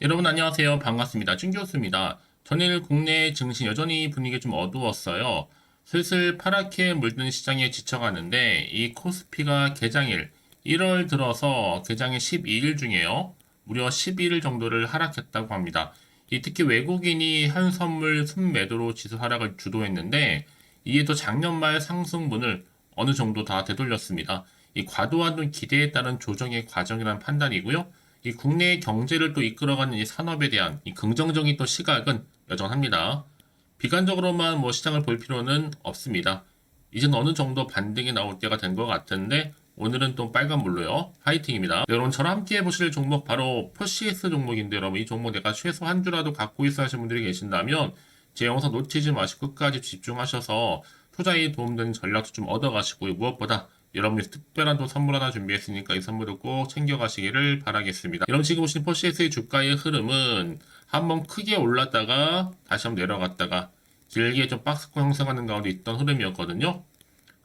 여러분 안녕하세요. 반갑습니다. 춘교수입니다. 전일 국내 증시 여전히 분위기 좀 어두웠어요. 슬슬 파랗게 물든 시장에 지쳐가는데 이 코스피가 개장일 1월 들어서 개장일 12일 중에요. 무려 11일 정도를 하락했다고 합니다. 특히 외국인이 한선물 순매도로 지수 하락을 주도했는데 이에 또 작년 말 상승분을 어느 정도 다 되돌렸습니다. 이 과도한 기대에 따른 조정의 과정이라는 판단이고요. 이 국내 경제를 또 이끌어가는 이 산업에 대한 이 긍정적인 또 시각은 여전합니다. 비관적으로만 시장을 볼 필요는 없습니다. 이젠 어느 정도 반등이 나올 때가 된 것 같은데 오늘은 또 빨간불로요. 화이팅입니다. 네, 여러분 저랑 함께 해보실 종목 바로 포시스 종목인데 여러분 이 종목 내가 최소 한 주라도 갖고 있어야 하시는 분들이 계신다면 제 영상 놓치지 마시고 끝까지 집중하셔서 투자에 도움되는 전략도 좀 얻어가시고 무엇보다 여러분이 특별한 또 선물 하나 준비했으니까 이 선물도 꼭 챙겨가시기를 바라겠습니다. 여러분 지금 보시는 포시스의 주가의 흐름은 한번 크게 올랐다가 다시 한번 내려갔다가 길게 좀 박스권 형성하는 가운데 있던 흐름이었거든요.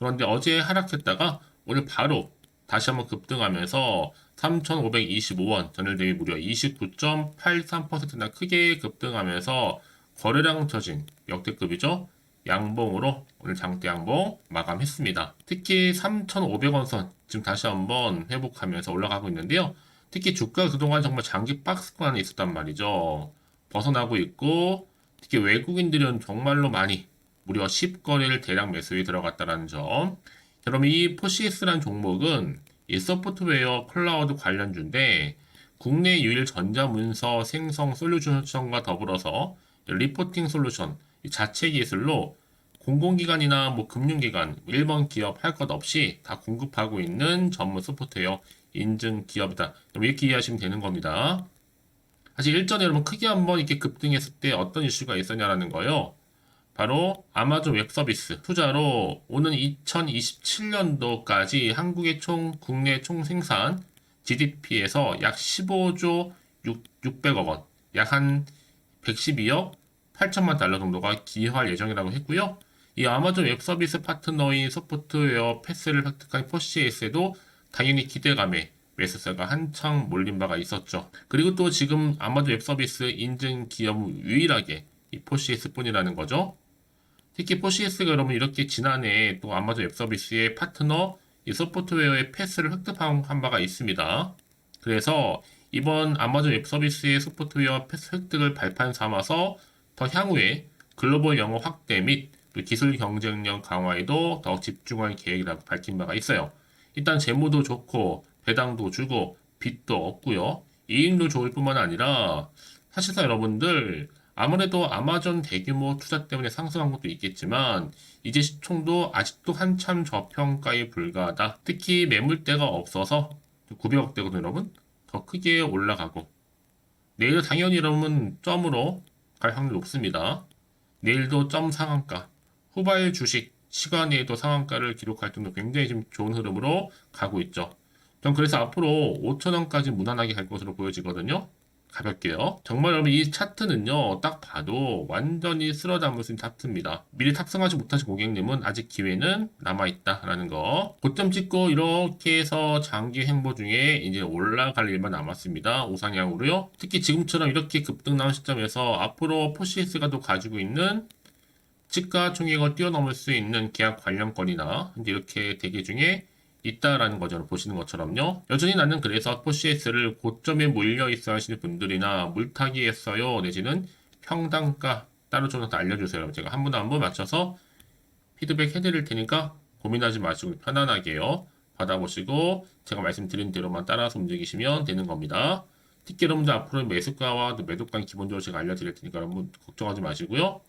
그런데 어제 하락했다가 오늘 바로 다시 한번 급등하면서 3,525원 전일 대비 무려 29.83%나 크게 급등하면서 거래량 터진 역대급이죠. 양봉으로 오늘 장대 양봉 마감했습니다. 특히 3,500원 선 지금 다시 한번 회복하면서 올라가고 있는데요. 특히 주가 그동안 정말 장기 박스권 안에 있었단 말이죠. 벗어나고 있고 특히 외국인들은 정말로 많이 무려 10거래를 대량 매수에 들어갔다는 점. 여러분 이 포시스라는 종목은 이 소프트웨어 클라우드 관련주인데 국내 유일 전자문서 생성 솔루션과 더불어서 리포팅 솔루션 자체 기술로 공공기관이나 금융기관, 일본 기업 할 것 없이 다 공급하고 있는 전문 소프트웨어 인증 기업이다. 이렇게 이해하시면 되는 겁니다. 사실 일전에 여러분 크게 한번 이렇게 급등했을 때 어떤 이슈가 있었냐라는 거요. 바로 아마존 웹 서비스 투자로 오는 2027년도까지 한국의 국내 총 생산 GDP에서 약 15조 600억 원, 약 한 112억 8천만 달러 정도가 기여할 예정이라고 했고요. 이 아마존 웹 서비스 파트너인 소프트웨어 패스를 획득한 포시에스에도 당연히 기대감에 매수세가 한창 몰린 바가 있었죠. 그리고 또 지금 아마존 웹 서비스 인증 기업은 유일하게 이 포시에스 뿐이라는 거죠. 특히 포시에스가 여러분 이렇게 지난해 또 아마존 웹 서비스의 파트너 이 소프트웨어의 패스를 획득한 바가 있습니다. 그래서 이번 아마존 웹 서비스의 소프트웨어 패스 획득을 발판 삼아서 더 향후에 글로벌 영업 확대 및 기술 경쟁력 강화에도 더 집중할 계획이라고 밝힌 바가 있어요. 일단 재무도 좋고 배당도 주고 빚도 없고요. 이익도 좋을 뿐만 아니라 사실상 여러분들 아무래도 아마존 대규모 투자 때문에 상승한 것도 있겠지만 이제 시총도 아직도 한참 저평가에 불과하다. 특히 매물대가 없어서 900억대거든요 여러분. 더 크게 올라가고 내일 당연히 여러분 점으로 갈 확률이 높습니다. 내일도 점 상한가, 후발 주식 시간에도 상한가를 기록할 정도 굉장히 지금 좋은 흐름으로 가고 있죠. 전 그래서 앞으로 5천원까지 무난하게 갈 것으로 보여지거든요. 가볍게요. 정말 여러분 이 차트는요 딱 봐도 완전히 쓸어 담을 수 있는 차트입니다. 미리 탑승하지 못하신 고객님은 아직 기회는 남아있다라는 거. 고점 찍고 이렇게 해서 장기 행보 중에 이제 올라갈 일만 남았습니다. 우상향으로요. 특히 지금처럼 이렇게 급등 나온 시점에서 앞으로 포시스가 또 가지고 있는 시가 총액을 뛰어넘을 수 있는 계약 관련권이나 이렇게 대기 중에 있다라는 거죠. 보시는 것처럼요. 여전히 나는 그래서 포시에스를 고점에 몰려 있어 하시는 분들이나 물타기 했어요. 내지는 평단가 따로 좀 더 알려주세요. 제가 한 분 한 분 맞춰서 피드백 해드릴 테니까 고민하지 마시고 편안하게요. 받아보시고 제가 말씀드린 대로만 따라서 움직이시면 되는 겁니다. 특히 여러분들 앞으로 매수가와 매도가 기본적으로 제가 알려드릴 테니까 여러분 걱정하지 마시고요.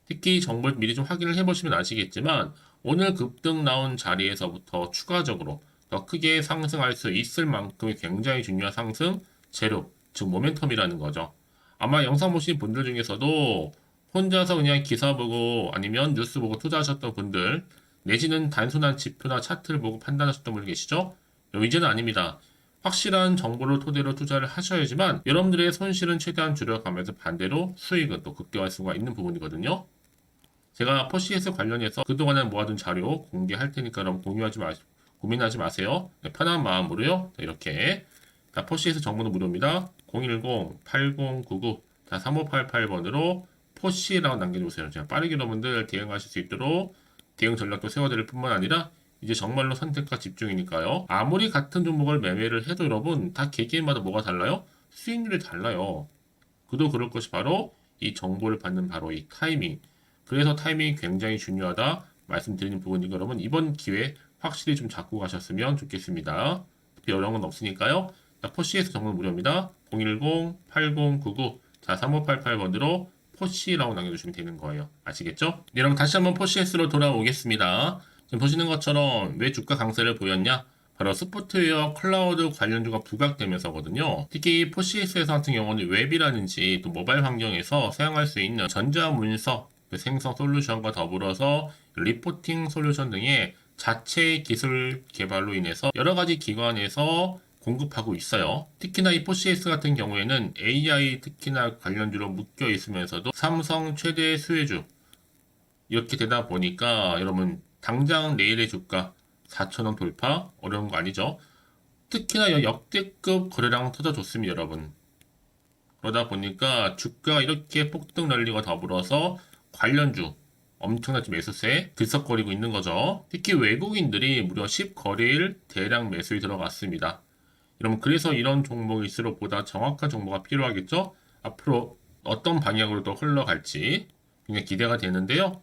특히 정보를 미리 좀 확인을 해보시면 아시겠지만 오늘 급등 나온 자리에서부터 추가적으로 더 크게 상승할 수 있을 만큼의 굉장히 중요한 상승 재료, 즉 모멘텀이라는 거죠. 아마 영상 보신 분들 중에서도 혼자서 그냥 기사 보고 아니면 뉴스 보고 투자하셨던 분들 내지는 단순한 지표나 차트를 보고 판단하셨던 분들 계시죠? 이제는 아닙니다. 확실한 정보를 토대로 투자를 하셔야지만 여러분들의 손실은 최대한 줄여가면서 반대로 수익은 또 극대화할 수가 있는 부분이거든요. 제가 포시에스 관련해서 그동안에 모아둔 자료 공개할 테니까 여러분 고민하지 마세요. 네, 편한 마음으로요. 이렇게 포시에스 정보는 무료입니다. 010-8099-3588번으로 포시라고 남겨주세요. 제가 빠르게 여러분들 대응하실 수 있도록 대응 전략도 세워드릴 뿐만 아니라 이제 정말로 선택과 집중이니까요. 아무리 같은 종목을 매매를 해도 여러분 다 개개인마다 뭐가 달라요? 수익률이 달라요. 그도 그럴 것이 바로 이 정보를 받는 바로 이 타이밍. 그래서 타이밍이 굉장히 중요하다 말씀드리는 부분이고 여러분 이번 기회 확실히 좀 잡고 가셨으면 좋겠습니다. 특히 어려운 건 없으니까요. 포시에서 정말 무료입니다. 010-8099-3588번으로 포시라고 남겨주시면 되는 거예요. 아시겠죠? 네, 여러분 다시 한번 포시에스로 돌아오겠습니다. 지금 보시는 것처럼 왜 주가 강세를 보였냐? 바로 소프트웨어 클라우드 관련주가 부각되면서거든요. 특히 포시에스에서 같은 경우는 웹이라든지 또 모바일 환경에서 사용할 수 있는 전자문서 생성 솔루션과 더불어서 리포팅 솔루션 등의 자체 기술 개발로 인해서 여러 가지 기관에서 공급하고 있어요. 특히나 이 포시에스 같은 경우에는 AI 특히나 관련주로 묶여 있으면서도 삼성 최대 수혜주 이렇게 되다 보니까 여러분 당장 내일의 주가 4,000원 돌파 어려운 거 아니죠? 특히나 역대급 거래량 터져줬습니다, 여러분. 그러다 보니까 주가가 이렇게 폭등 날리고 더불어서 관련주 엄청난 매수세 들썩거리고 있는 거죠. 특히 외국인들이 무려 10거래일 대량 매수에 들어갔습니다. 여러분 그래서 이런 종목일수록 보다 정확한 정보가 필요하겠죠? 앞으로 어떤 방향으로 또 흘러갈지 굉장히 기대가 되는데요.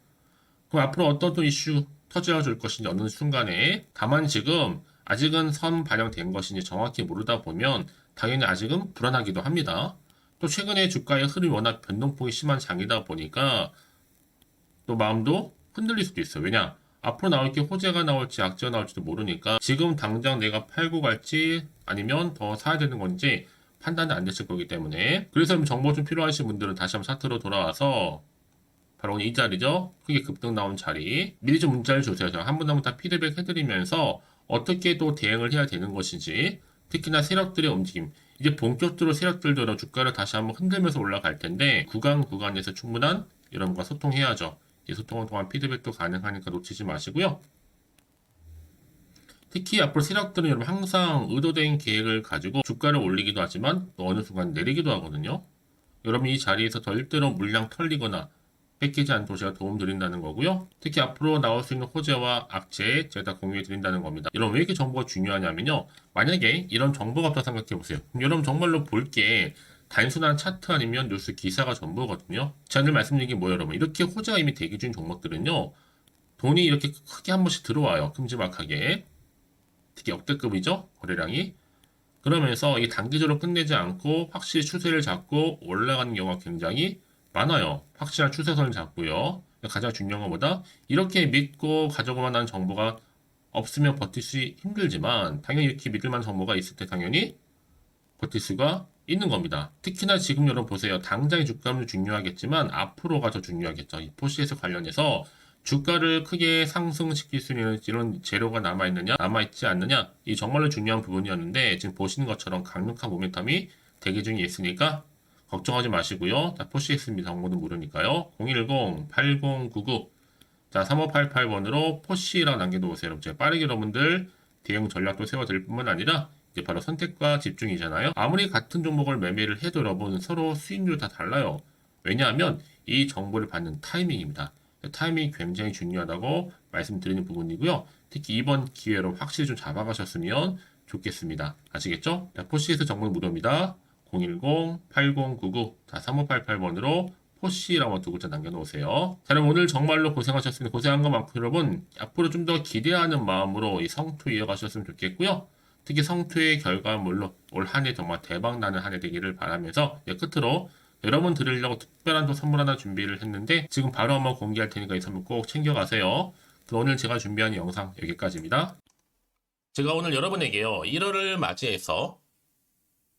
그럼 앞으로 어떤 또 이슈 터져줄 것인지 어느 순간에 다만 지금 아직은 선 반영된 것인지 정확히 모르다 보면 당연히 아직은 불안하기도 합니다. 또 최근에 주가의 흐름이 워낙 변동폭이 심한 장이다 보니까 또 마음도 흔들릴 수도 있어요. 왜냐? 앞으로 나올 게 호재가 나올지 악재가 나올지도 모르니까 지금 당장 내가 팔고 갈지 아니면 더 사야 되는 건지 판단이 안 됐을 거기 때문에 그래서 정보 좀 필요하신 분들은 다시 한번 차트로 돌아와서 바로 오늘 이 자리죠. 크게 급등 나온 자리 미리 좀 문자를 주세요. 제가 한 분 한 분 다 피드백 해드리면서 어떻게 또 대응을 해야 되는 것인지 특히나 세력들의 움직임 이제 본격적으로 세력들도 주가를 다시 한번 흔들면서 올라갈 텐데 구간에서 충분한 여러분과 소통해야죠. 이 소통을 통한 피드백도 가능하니까 놓치지 마시고요. 특히 앞으로 세력들은 여러분 항상 의도된 계획을 가지고 주가를 올리기도 하지만 또 어느 순간 내리기도 하거든요. 여러분 이 자리에서 절대로 물량 털리거나 뺏기지 않도록 제가 도움 드린다는 거고요. 특히 앞으로 나올 수 있는 호재와 악재 제가 다 공유해 드린다는 겁니다. 여러분 왜 이렇게 정보가 중요하냐면요. 만약에 이런 정보가 없다 생각해 보세요. 그럼 여러분 정말로 볼 게 단순한 차트 아니면 뉴스 기사가 전부거든요. 제가 늘 말씀드린 게 뭐예요, 여러분? 이렇게 호재가 이미 대기 중인 종목들은요. 돈이 이렇게 크게 한 번씩 들어와요. 큼지막하게. 특히 역대급이죠. 거래량이. 그러면서 이 단기적으로 끝내지 않고 확실히 추세를 잡고 올라가는 경우가 굉장히 많아요. 확실한 추세선을 잡고요. 가장 중요한 것보다 이렇게 믿고 가져올 만한 정보가 없으면 버틸 수 힘들지만 당연히 이렇게 믿을 만한 정보가 있을 때 당연히 버틸 수가 있는 겁니다. 특히나 지금 여러분 보세요. 당장의 주가는 중요하겠지만 앞으로가 더 중요하겠죠. 이 포시에서 관련해서 주가를 크게 상승시킬 수 있는 이런 재료가 남아있느냐, 남아있지 않느냐, 이 정말로 중요한 부분이었는데 지금 보시는 것처럼 강력한 모멘텀이 대기 중에 있으니까 걱정하지 마시고요. 자, 포시했습니다. 정보는 무료니까요. 010-8099 자, 3588번으로 포시라고 남겨놓으세요. 여러분 제가 빠르게 여러분들 대응 전략도 세워드릴 뿐만 아니라 이제 바로 선택과 집중이잖아요. 아무리 같은 종목을 매매를 해도 여러분 서로 수익률 다 달라요. 왜냐하면 이 정보를 받는 타이밍입니다. 타이밍이 굉장히 중요하다고 말씀드리는 부분이고요. 특히 이번 기회로 확실히 좀 잡아가셨으면 좋겠습니다. 아시겠죠? 포시에서 정보는 무료입니다. 010-8099-3588번으로 포시라고 두 글자 남겨놓으세요. 자, 그럼 오늘 정말로 고생하셨습니다. 고생한 것만큼 여러분 앞으로 좀 더 기대하는 마음으로 이 성투 이어가셨으면 좋겠고요. 특히 성투의 결과물로 올 한 해 정말 대박나는 한 해 되기를 바라면서 끝으로 여러분 드리려고 특별한 또 선물 하나 준비를 했는데 지금 바로 한번 공개할 테니까 이 선물 꼭 챙겨가세요. 그럼 오늘 제가 준비한 영상 여기까지입니다. 제가 오늘 여러분에게요 1월을 맞이해서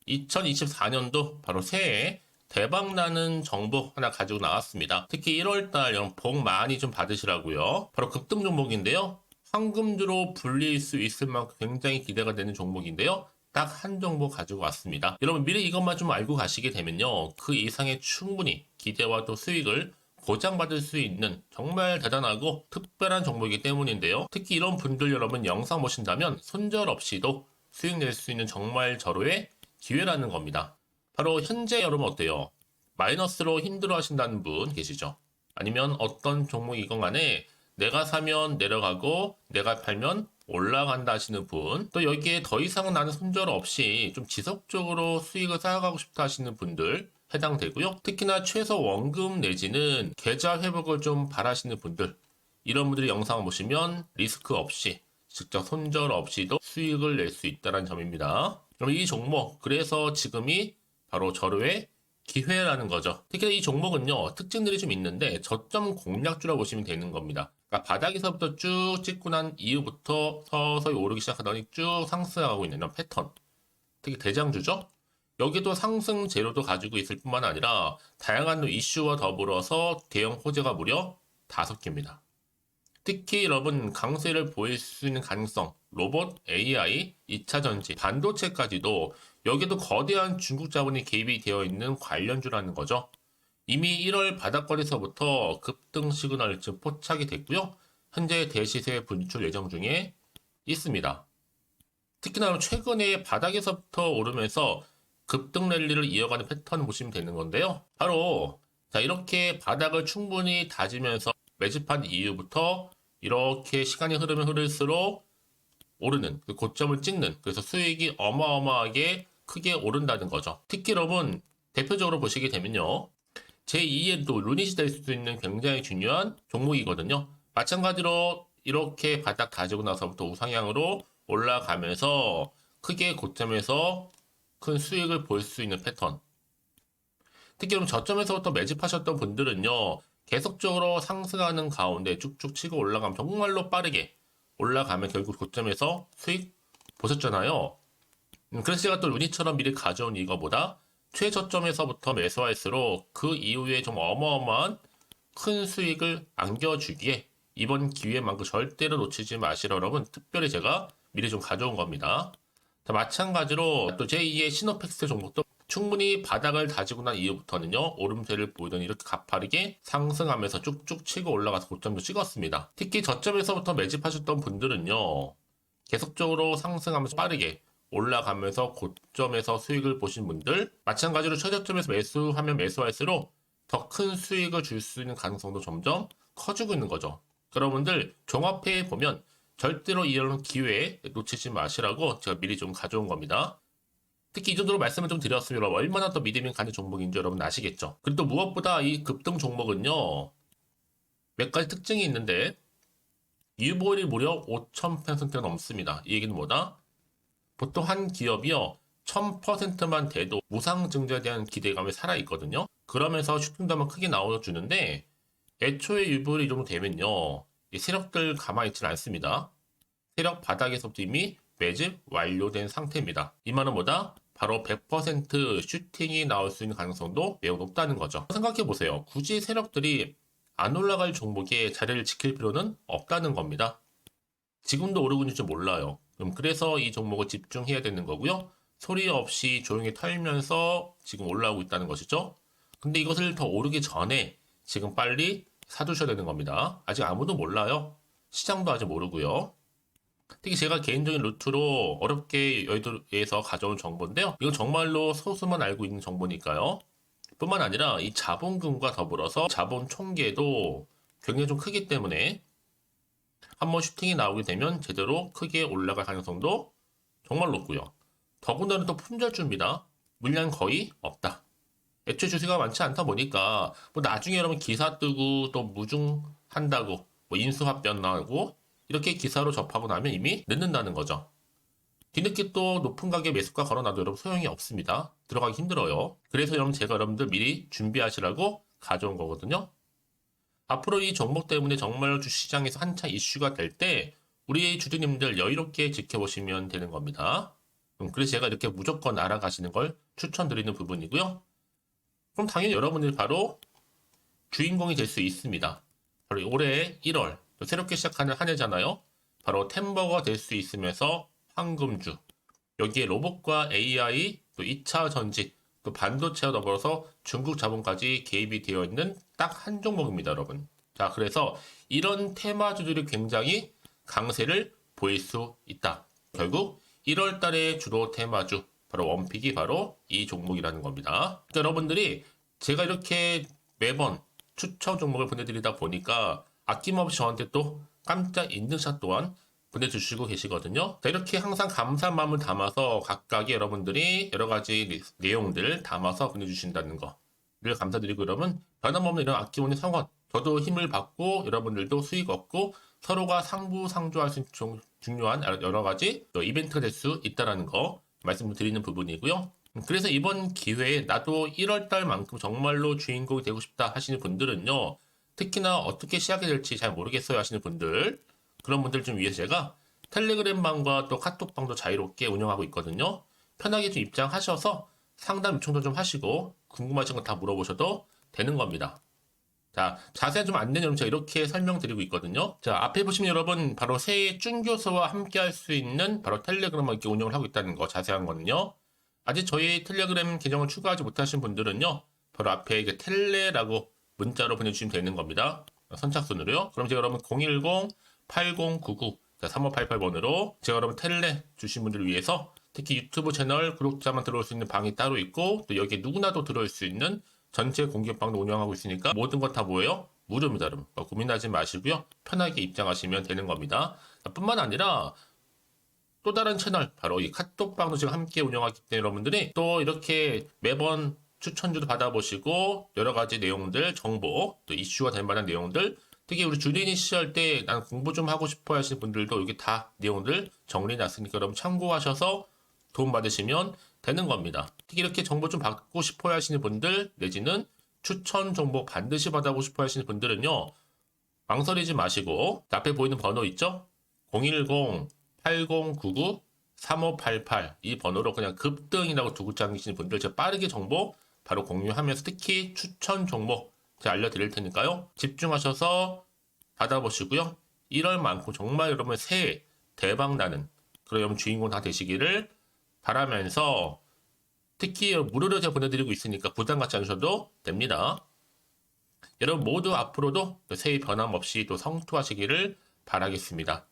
2024년도 바로 새해 대박나는 정보 하나 가지고 나왔습니다. 특히 1월달 여러분 복 많이 좀 받으시라고요. 바로 급등 종목인데요. 황금주로 불릴 수 있을 만큼 굉장히 기대가 되는 종목인데요. 딱 한 정보 가지고 왔습니다. 여러분 미리 이것만 좀 알고 가시게 되면요. 그 이상의 충분히 기대와 또 수익을 보장받을 수 있는 정말 대단하고 특별한 정보이기 때문인데요. 특히 이런 분들 여러분 영상 보신다면 손절 없이도 수익 낼 수 있는 정말 절호의 기회라는 겁니다. 바로 현재 여러분 어때요? 마이너스로 힘들어 하신다는 분 계시죠? 아니면 어떤 종목이건 간에 내가 사면 내려가고 내가 팔면 올라간다 하시는 분, 또 여기에 더 이상 나는 손절 없이 좀 지속적으로 수익을 쌓아가고 싶다 하시는 분들 해당되고요. 특히나 최소 원금 내지는 계좌 회복을 좀 바라시는 분들, 이런 분들이 영상을 보시면 리스크 없이 직접 손절 없이도 수익을 낼 수 있다는 점입니다. 그럼 이 종목, 그래서 지금이 바로 절호의 기회라는 거죠. 특히 이 종목은요, 특징들이 좀 있는데 저점 공략주라고 보시면 되는 겁니다. 그러니까 바닥에서부터 쭉 찍고 난 이후부터 서서히 오르기 시작하더니 쭉 상승하고 있는 이런 패턴. 특히 대장주죠. 여기도 상승 재료도 가지고 있을 뿐만 아니라 다양한 이슈와 더불어서 대형 호재가 무려 5개입니다. 특히 여러분 강세를 보일 수 있는 가능성, 로봇, AI, 2차 전지, 반도체까지도 여기도 거대한 중국 자본이 개입이 되어 있는 관련주라는 거죠. 이미 1월 바닥권에서부터 급등 시그널 즉 포착이 됐고요. 현재 대시세 분출 예정 중에 있습니다. 특히나 최근에 바닥에서부터 오르면서 급등 랠리를 이어가는 패턴을 보시면 되는 건데요. 바로 자 이렇게 바닥을 충분히 다지면서 매집한 이후부터 이렇게 시간이 흐르면 흐를수록 오르는 그 고점을 찍는, 그래서 수익이 어마어마하게 크게 오른다는 거죠. 특히 여러분 대표적으로 보시게 되면요, 제2의 또 루닛이 될 수도 있는 굉장히 중요한 종목이거든요. 마찬가지로 이렇게 바닥 다지고 나서부터 우상향으로 올라가면서 크게 고점에서 큰 수익을 볼 수 있는 패턴. 특히 그럼 저점에서부터 매집하셨던 분들은요, 계속적으로 상승하는 가운데 쭉쭉 치고 올라가면 정말로 빠르게 올라가면 결국 고점에서 수익 보셨잖아요. 그래서 제가 또 루니처럼 미리 가져온 이거보다 최저점에서부터 매수할수록 그 이후에 좀 어마어마한 큰 수익을 안겨주기에 이번 기회만큼 절대로 놓치지 마시라 여러분, 특별히 제가 미리 좀 가져온 겁니다. 자, 마찬가지로 또 제2의 시노팩스 종목도 충분히 바닥을 다지고 난 이후부터는요, 오름세를 보이더니 이렇게 가파르게 상승하면서 쭉쭉 치고 올라가서 고점도 찍었습니다. 특히 저점에서부터 매집하셨던 분들은요, 계속적으로 상승하면서 빠르게 올라가면서 고점에서 수익을 보신 분들, 마찬가지로 최저점에서 매수하면 매수할수록 더 큰 수익을 줄 수 있는 가능성도 점점 커지고 있는 거죠. 여러분들 종합해 보면 절대로 이런 기회에 놓치지 마시라고 제가 미리 좀 가져온 겁니다. 특히 이 정도로 말씀을 좀 드렸으면 얼마나 더 믿음이 가는 종목인지 여러분 아시겠죠? 그리고 또 무엇보다 이 급등 종목은요, 몇 가지 특징이 있는데 유보율이 무려 5,000%가 넘습니다. 이 얘기는 뭐다? 보통 한 기업이요 1000%만 돼도 무상증자에 대한 기대감이 살아있거든요. 그러면서 슈팅도 한번 크게 나와주는데 애초에 유보율이 이 정도 되면요, 이 세력들 가만히 있지는 않습니다. 세력 바닥에서부터 이미 매집 완료된 상태입니다. 이 말은 뭐다? 바로 100% 슈팅이 나올 수 있는 가능성도 매우 높다는 거죠. 생각해보세요. 굳이 세력들이 안 올라갈 종목에 자리를 지킬 필요는 없다는 겁니다. 지금도 오르고 있는지 몰라요. 그래서 이 종목을 집중해야 되는 거고요. 소리 없이 조용히 털면서 지금 올라오고 있다는 것이죠. 근데 이것을 더 오르기 전에 지금 빨리 사두셔야 되는 겁니다. 아직 아무도 몰라요. 시장도 아직 모르고요. 특히 제가 개인적인 루트로 어렵게 여의도에서 가져온 정보인데요. 이건 정말로 소수만 알고 있는 정보니까요. 뿐만 아니라 이 자본금과 더불어서 자본 총계도 굉장히 좀 크기 때문에 한번 슈팅이 나오게 되면 제대로 크게 올라갈 가능성도 정말 높고요. 더군다나 또 품절주입니다. 물량 거의 없다. 애초에 주식가 많지 않다 보니까 뭐 나중에 여러분 기사 뜨고 또 무중한다고 뭐 인수합병 나고 이렇게 기사로 접하고 나면 이미 늦는다는 거죠. 뒤늦게 또 높은 가격에 매수가 걸어놔도 여러분 소용이 없습니다. 들어가기 힘들어요. 그래서 여러분 제가 여러분들 미리 준비하시라고 가져온 거거든요. 앞으로 이 종목 때문에 정말 주시장에서 한창 이슈가 될 때 우리 주주님들 여유롭게 지켜보시면 되는 겁니다. 그래서 제가 이렇게 무조건 알아가시는 걸 추천드리는 부분이고요. 그럼 당연히 여러분들이 바로 주인공이 될 수 있습니다. 바로 올해 1월 또 새롭게 시작하는 한 해잖아요. 바로 템버가 될 수 있으면서 황금주, 여기에 로봇과 AI, 또 2차 전지, 또 반도체와 더불어서 중국 자본까지 개입이 되어 있는 딱 한 종목입니다, 여러분. 자, 그래서 이런 테마주들이 굉장히 강세를 보일 수 있다. 결국 1월 달에 주로 테마주, 바로 원픽이 바로 이 종목이라는 겁니다. 그러니까 여러분들이 제가 이렇게 매번 추천 종목을 보내드리다 보니까 아낌없이 저한테 또 깜짝 인증샷 또한 보내주시고 계시거든요. 자, 이렇게 항상 감사한 마음을 담아서 각각의 여러분들이 여러 가지 내용들 담아서 보내주신다는 거를 감사드리고, 여러분 변함없는 이런 아낌없는 성원, 저도 힘을 받고 여러분들도 수익 얻고 서로가 상부상조할 수 있는 중요한 여러 가지 이벤트가 될 수 있다는 거 말씀드리는 부분이고요. 그래서 이번 기회에 나도 1월달만큼 정말로 주인공이 되고 싶다 하시는 분들은요, 특히나 어떻게 시작이 될지 잘 모르겠어요 하시는 분들, 그런 분들 좀 위해서 제가 텔레그램 방과 또 카톡방도 자유롭게 운영하고 있거든요. 편하게 좀 입장하셔서 상담 요청도 좀 하시고 궁금하신 거 다 물어보셔도 되는 겁니다. 자, 자세한 좀 안내는 여러분 제가 이렇게 설명드리고 있거든요. 자, 앞에 보시면 여러분 바로 새해 쭌교수와 함께 할 수 있는 바로 텔레그램을 이렇게 운영을 하고 있다는 거, 자세한 거는요. 아직 저희 텔레그램 계정을 추가하지 못하신 분들은요, 바로 앞에 이게 텔레라고 문자로 보내주시면 되는 겁니다. 선착순으로요. 그럼 제가 여러분 010-8099-3588번으로 제가 여러분 텔레 주신 분들을 위해서 특히 유튜브 채널 구독자만 들어올 수 있는 방이 따로 있고, 또 여기에 누구나도 들어올 수 있는 전체 공개방도 운영하고 있으니까 모든 것 다 뭐예요? 무료입니다, 여러분. 고민하지 마시고요. 편하게 입장하시면 되는 겁니다. 뿐만 아니라 또 다른 채널, 바로 이 카톡방도 지금 함께 운영하기 때문에 여러분들이 또 이렇게 매번 추천주도 받아보시고 여러 가지 내용들, 정보, 또 이슈가 될 만한 내용들, 특히 우리 주린이 시절 때 난 공부 좀 하고 싶어 하시는 분들도 여기 다 내용들 정리해놨으니까 여러분 참고하셔서 도움 받으시면 되는 겁니다. 특히 이렇게 정보 좀 받고 싶어 하시는 분들, 내지는 추천 정보 반드시 받아보고 싶어 하시는 분들은요, 망설이지 마시고 앞에 보이는 번호 있죠? 010-8099-3588 이 번호로 그냥 급등이라고 두고 당기시는 분들 제가 빠르게 정보 바로 공유하면서 특히 추천 종목 제가 알려드릴 테니까요. 집중하셔서 받아보시고요. 1월만큼 정말 여러분 새해 대박나는 그런 여러분 주인공 다 되시기를 바라면서, 특히 무료로 제가 보내드리고 있으니까 부담 갖지 않으셔도 됩니다. 여러분 모두 앞으로도 새해 변함없이 또 성투하시기를 바라겠습니다.